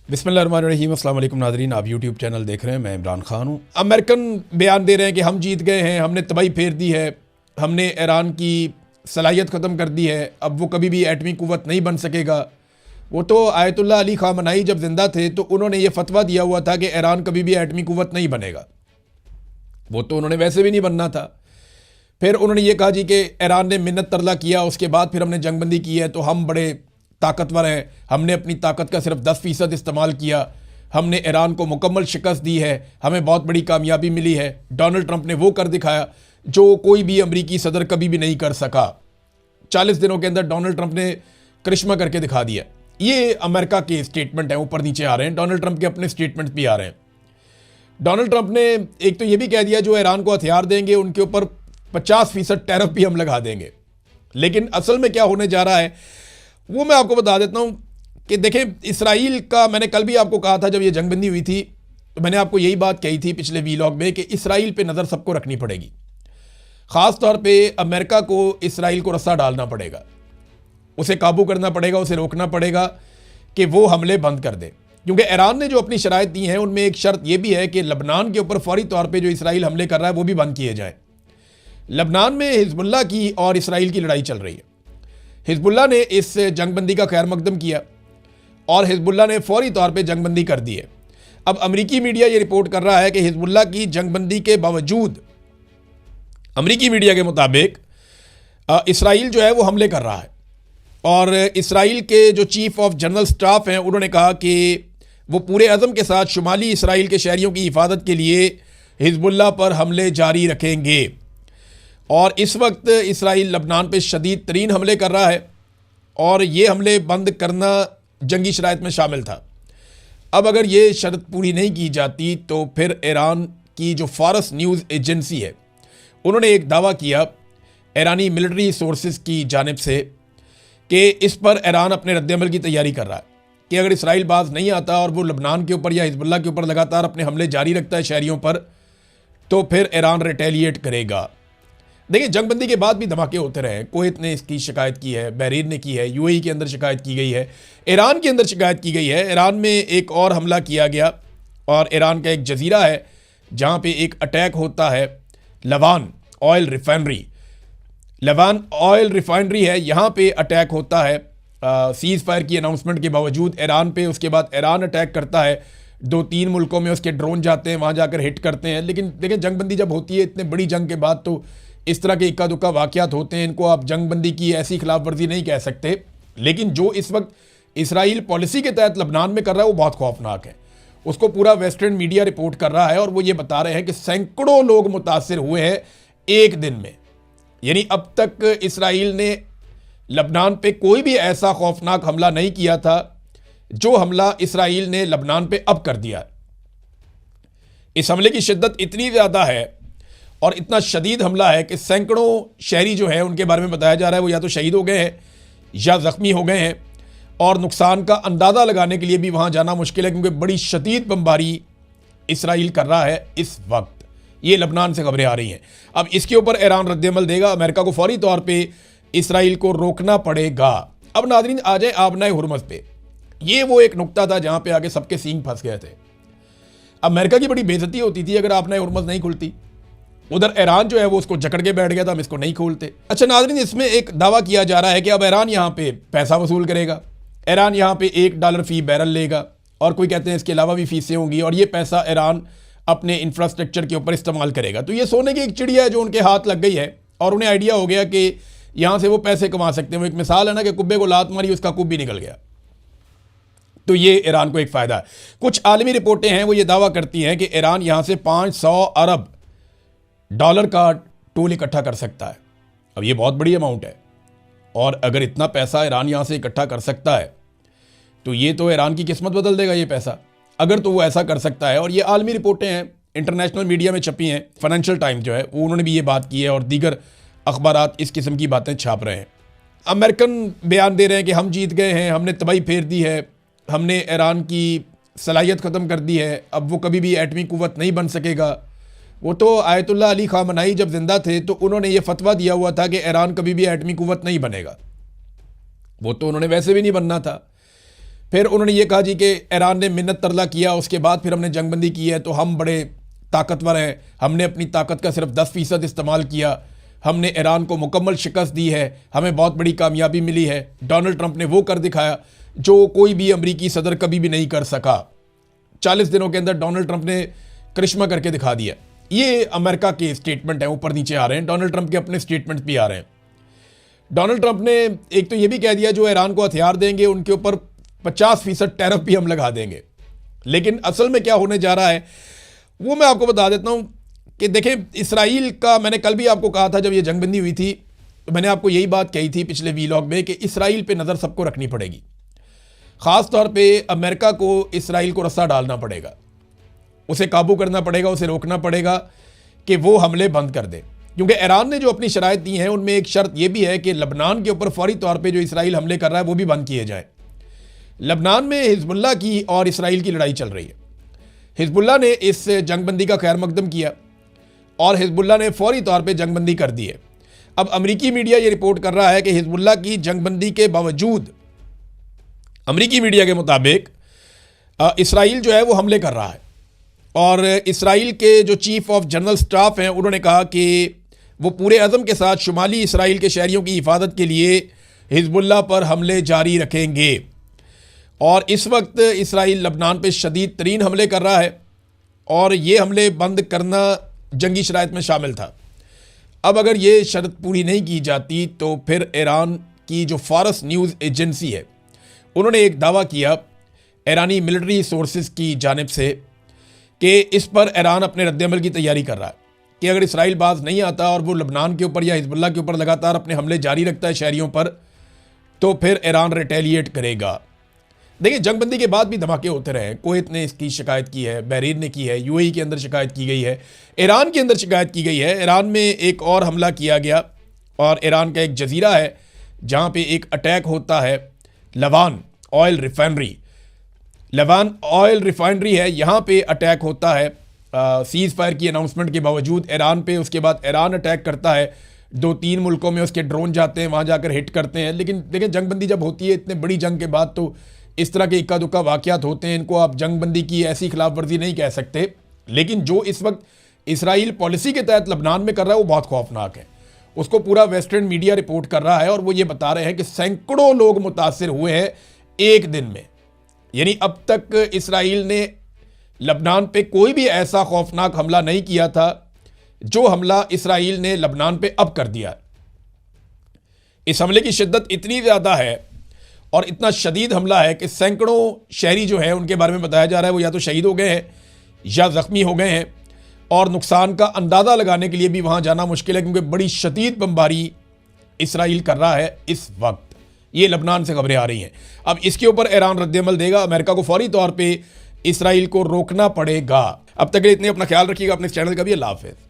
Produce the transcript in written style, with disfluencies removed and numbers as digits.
बिस्मिल्लाहिर्रहमानिर्रहीम। अस्सलाम वालेकुम नाज़रीन, आप यूट्यूब चैनल देख रहे हैं। मैं इमरान खान हूँ। अमेरिकन बयान दे रहे हैं कि हम जीत गए हैं, हमने तबाही फेर दी है, हमने ईरान की सलाहियत ख़त्म कर दी है, अब वो कभी भी एटमी क़ुव्वत नहीं बन सकेगा। वो तो आयतुल्लाह अली ख़ामनाई जब ज़िंदा थे तो उन्होंने ये फतवा दिया हुआ था कि ईरान कभी भी एटमी क़ुव्वत नहीं बनेगा। वो तो उन्होंने वैसे भी नहीं बनना था। फिर उन्होंने ये कहा जी कि ईरान ने मिन्नत तरला किया, उसके बाद फिर हमने जंगबंदी की है तो हम बड़े ताकतवर हैं, हमने अपनी ताकत का सिर्फ 10% इस्तेमाल किया, हमने ईरान को मुकम्मल शिकस्त दी है, हमें बहुत बड़ी कामयाबी मिली है। डोनाल्ड ट्रंप ने वो कर दिखाया जो कोई भी अमरीकी सदर कभी भी नहीं कर सका। 40 दिनों के अंदर डोनाल्ड ट्रंप ने करिश्मा करके दिखा दिया। ये अमेरिका के स्टेटमेंट हैं, ऊपर नीचे आ रहे हैं। डोनाल्ड ट्रंप के अपने स्टेटमेंट भी आ रहे हैं। डोनाल्ड ट्रंप ने एक तो ये भी कह दिया जो ईरान को हथियार देंगे उनके ऊपर 50% टैरिफ भी हम लगा देंगे। लेकिन असल में क्या होने जा रहा है वो मैं आपको बता देता हूं कि देखें, इसराइल का, मैंने कल भी आपको कहा था जब ये जंगबंदी हुई थी तो मैंने आपको यही बात कही थी पिछले वीलॉग में कि इसराइल पे नज़र सबको रखनी पड़ेगी। ख़ास तौर पे अमेरिका को इसराइल को रस्सा डालना पड़ेगा, उसे काबू करना पड़ेगा, उसे रोकना पड़ेगा कि वो हमले बंद कर दे। क्योंकि ईरान ने जो अपनी शराइत दी हैं उनमें एक शर्त यह भी है कि लबनान के ऊपर फौरी तौर पर जो इसराइल हमले कर रहा है वो भी बंद किए जाए। लबनान में हिजबुल्लाह की और इसराइल की लड़ाई चल रही है। हिजबुल्लाह ने इस जंगबंदी का खैर मकदम किया और हिजबुल्लाह ने फौरी तौर पे जंगबंदी कर दी है। अब अमरीकी मीडिया ये रिपोर्ट कर रहा है कि हिजबुल्लाह की जंगबंदी के बावजूद अमरीकी मीडिया के मुताबिक इसराइल जो है वो हमले कर रहा है। और इसराइल के जो चीफ ऑफ जनरल स्टाफ हैं उन्होंने कहा कि वो पूरे अज़म के साथ शुमाली इसराइल के शहरियों की हिफाजत के लिए हिजबुल्लाह पर हमले जारी रखेंगे। और इस वक्त इसराइल लबनान पे शदीद तरीन हमले कर रहा है और ये हमले बंद करना जंगी शराइत में शामिल था। अब अगर ये शर्त पूरी नहीं की जाती तो फिर ईरान की जो फारस न्यूज़ एजेंसी है उन्होंने एक दावा किया ईरानी मिलिट्री सोर्सेज की जानिब से कि इस पर ईरान अपने रद्दअमल की तैयारी कर रहा है कि अगर इसराइल बाज नहीं आता और वो लबनान के ऊपर या हिजबुल्लाह के ऊपर लगातार अपने हमले जारी रखता है शहरियों पर, तो फिर ईरान रिटेलिएट करेगा। देखिए, जंगबंदी के बाद भी धमाके होते रहे। कुवैत ने इसकी शिकायत की है, बहरीन ने की है, यूएई के अंदर शिकायत की गई है, ईरान के अंदर शिकायत की गई है। ईरान में एक और हमला किया गया और ईरान का एक जजीरा है जहाँ पे एक अटैक होता है। लवान ऑयल रिफाइनरी है, यहाँ पे अटैक होता है सीज़ फायर की अनाउंसमेंट के बावजूद ईरान पे। उसके बाद ईरान अटैक करता है, 2-3 मुल्कों में उसके ड्रोन जाते हैं, वहाँ जाकर हिट करते हैं। लेकिन देखिए, जंगबंदी जब होती है इतने बड़ी जंग के बाद तो इस तरह के इक्का दुक्का वाक़यात होते हैं। इनको आप जंगबंदी की ऐसी खिलाफ वर्जी नहीं कह सकते। लेकिन जो इस वक्त इसराइल पॉलिसी के तहत लबनान में कर रहा है वो बहुत खौफनाक है। उसको पूरा वेस्टर्न मीडिया रिपोर्ट कर रहा है और वो ये बता रहे हैं कि सैकड़ों लोग मुतासिर हुए हैं एक दिन में। यानी अब तक इसराइल ने लबनान पे कोई भी ऐसा खौफनाक हमला नहीं किया था जो हमला इसराइल ने लबनान पे अब कर दिया। इस हमले की शिद्दत इतनी ज़्यादा है और इतना शदीद हमला है कि सैकड़ों शहरी जो है उनके बारे में बताया जा रहा है वो या तो शहीद हो गए हैं या ज़ख्मी हो गए हैं। और नुकसान का अंदाज़ा लगाने के लिए भी वहाँ जाना मुश्किल है क्योंकि बड़ी शदीद बमबारी इसराइल कर रहा है इस वक्त। ये लबनान से खबरें आ रही हैं। अब इसके ऊपर ईरान रद्दअमल देगा। अमेरिका को फौरी तौर पर इसराइल को रोकना पड़ेगा। अब नाज़रीन आ जाए आबनाए हुर्मुज़ पे। ये वो एक नुक्ता था जहाँ पे आगे सबके सींग फंस गए थे। अमेरिका की बड़ी बेइज्जती होती थी अगर आबनाए हुर्मुज़ नहीं खुलती। उधर ईरान जो है वो उसको जकड़ के बैठ गया था, हम इसको नहीं खोलते। अच्छा नाज़रीन, इसमें एक दावा किया जा रहा है कि अब ईरान यहाँ पे पैसा वसूल करेगा। ईरान यहाँ पे $1 फी बैरल लेगा और कोई कहते हैं इसके अलावा भी फीसें होंगी और ये पैसा ईरान अपने इंफ्रास्ट्रक्चर के ऊपर इस्तेमाल करेगा। तो ये सोने की एक चिड़िया है जो उनके हाथ लग गई है और उन्हें आइडिया हो गया कि यहाँ से वो पैसे कमा सकते हैं। वो एक मिसाल है ना कि कुब्बे को लात मारी, उसका कुब भी निकल गया। तो ये ईरान को एक फ़ायदा है। कुछ आलमी रिपोर्टें हैं वो ये दावा करती हैं कि ईरान यहाँ से $500 अरब का टूल इकट्ठा कर सकता है। अब ये बहुत बड़ी अमाउंट है और अगर इतना पैसा ईरान यहाँ से इकट्ठा कर सकता है तो ये तो ईरान की किस्मत बदल देगा ये पैसा, अगर तो वो ऐसा कर सकता है। और ये आलमी रिपोर्टें हैं, इंटरनेशनल मीडिया में छपी हैं। फाइनेंशियल टाइम्स जो है वो उन्होंने भी ये बात की है और दीगर अखबारात इस किस्म की बातें छाप रहे हैं। अमेरिकन बयान दे रहे हैं कि हम जीत गए हैं, हमने तबाही फेर दी है, हमने ईरान की सलाहियत ख़त्म कर दी है, अब वो कभी भी एटमी क़ुव्वत नहीं बन सकेगा। वो तो आयतुल्लाह अली ख़ामनाई जब ज़िंदा थे तो उन्होंने ये फतवा दिया हुआ था कि ईरान कभी भी एटमी क़ुव्वत नहीं बनेगा। वो तो उन्होंने वैसे भी नहीं बनना था। फिर उन्होंने ये कहा जी कि ईरान ने मिन्नत तरला किया, उसके बाद फिर हमने जंगबंदी की है, तो हम बड़े ताकतवर हैं, हमने अपनी ताकत का सिर्फ 10% इस्तेमाल किया, हमने ईरान को मुकम्मल शिकस्त दी है, हमें बहुत बड़ी कामयाबी मिली है। डोनाल्ड ट्रंप ने वो कर दिखाया जो कोई भी अमरीकी सदर कभी भी नहीं कर सका। 40 दिनों के अंदर डोनाल्ड ट्रंप ने करिश्मा करके दिखा दिया। ये अमेरिका के स्टेटमेंट हैं, ऊपर नीचे आ रहे हैं, डोनाल्ड ट्रंप के अपने स्टेटमेंट भी आ रहे हैं। डोनाल्ड ट्रंप ने एक तो ये भी कह दिया जो ईरान को हथियार देंगे उनके ऊपर 50% टैरिफ भी हम लगा देंगे। लेकिन असल में क्या होने जा रहा है वो मैं आपको बता देता हूं कि देखें, इसराइल का, मैंने कल भी आपको कहा था जब ये जंगबंदी हुई थी, तो मैंने आपको यही बात कही थी पिछले वीलॉग में कि इसराइल पे नज़र सबको रखनी पड़ेगी। ख़ास तौर पे अमेरिका को इसराइल को रस्सा डालना पड़ेगा, उसे काबू करना पड़ेगा, उसे रोकना पड़ेगा कि वो हमले बंद कर दे। क्योंकि ईरान ने जो अपनी शराइत दी हैं उनमें एक शर्त यह भी है कि लबनान के ऊपर फौरी तौर पे जो इसराइल हमले कर रहा है वो भी बंद किए जाए। लबनान में हिजबुल्लाह की और इसराइल की लड़ाई चल रही है। हिजबुल्लाह ने इस जंगबंदी का खैर मकदम किया और हिजबुल्लाह ने फौरी तौर पे जंगबंदी कर दी है। अब अमरीकी मीडिया ये रिपोर्ट कर रहा है कि हिजबुल्लाह की जंगबंदी के बावजूद अमरीकी मीडिया के मुताबिक इसराइल जो है वो हमले कर रहा है। और इसराइल के जो चीफ ऑफ जनरल स्टाफ हैं उन्होंने कहा कि वो पूरे अज़म के साथ शुमाली इसराइल के शहरियों की हिफाजत के लिए हिजबुल्लाह पर हमले जारी रखेंगे। और इस वक्त इसराइल लबनान पे शदीद तरीन हमले कर रहा है और ये हमले बंद करना जंगी शराइत में शामिल था। अब अगर ये शर्त पूरी नहीं की जाती तो फिर ईरान की जो फारस न्यूज़ एजेंसी है उन्होंने एक दावा किया ईरानी मिलिट्री सोर्सेज की जानिब से कि इस पर ईरान अपने रद्दअमल की तैयारी कर रहा है कि अगर इसराइल बाज नहीं आता और वो लबनान के ऊपर या हिजबुल्लाह के ऊपर लगातार अपने हमले जारी रखता है शहरियों पर, तो फिर ईरान रिटेलिएट करेगा। देखिए, जंगबंदी के बाद भी धमाके होते रहे। कुवैत ने इसकी शिकायत की है, बहरीन ने की है, यूएई के अंदर शिकायत की गई है, ईरान के अंदर शिकायत की गई है। ईरान में एक और हमला किया गया और ईरान का एक जजीरा है जहाँ पे एक अटैक होता है। लवान ऑयल रिफाइनरी है, यहाँ पे अटैक होता है सीज़ फायर की अनाउंसमेंट के बावजूद ईरान पे। उसके बाद ईरान अटैक करता है, 2-3 मुल्कों में उसके ड्रोन जाते हैं, वहाँ जाकर हिट करते हैं। लेकिन देखिए, जंगबंदी जब होती है इतने बड़ी जंग के बाद तो इस तरह के इक्का दुक्का वाक़यात होते हैं, इनको आप जंगबंदी की ऐसी खिलाफ वर्जी नहीं कह सकते। लेकिन जो इस वक्त इसराइल पॉलिसी के तहत लबनान में कर रहा है वो बहुत खौफनाक है। उसको पूरा वेस्टर्न मीडिया रिपोर्ट कर रहा है और वो ये बता रहे हैं कि सैकड़ों लोग मुतासिर हुए हैं एक दिन में। यानी अब तक इसराइल ने लबनान पे कोई भी ऐसा खौफनाक हमला नहीं किया था जो हमला इसराइल ने लबनान पे अब कर दिया। इस हमले की शिद्दत इतनी ज़्यादा है और इतना शदीद हमला है कि सैकड़ों शहरी जो है उनके बारे में बताया जा रहा है वो या तो शहीद हो गए हैं या ज़ख्मी हो गए हैं। और नुकसान का अंदाज़ा लगाने के लिए भी वहाँ जाना मुश्किल है क्योंकि बड़ी शदीद बमबारी इसराइल कर रहा है इस वक्त। ये लबनान से खबरें आ रही हैं। अब इसके ऊपर ईरान रद्दअमल देगा। अमेरिका को फौरी तौर पे इसराइल को रोकना पड़ेगा। अब तक के लिए इतने, अपना ख्याल रखिएगा, अपने चैनल का भी। अल्लाह हाफ़िज़।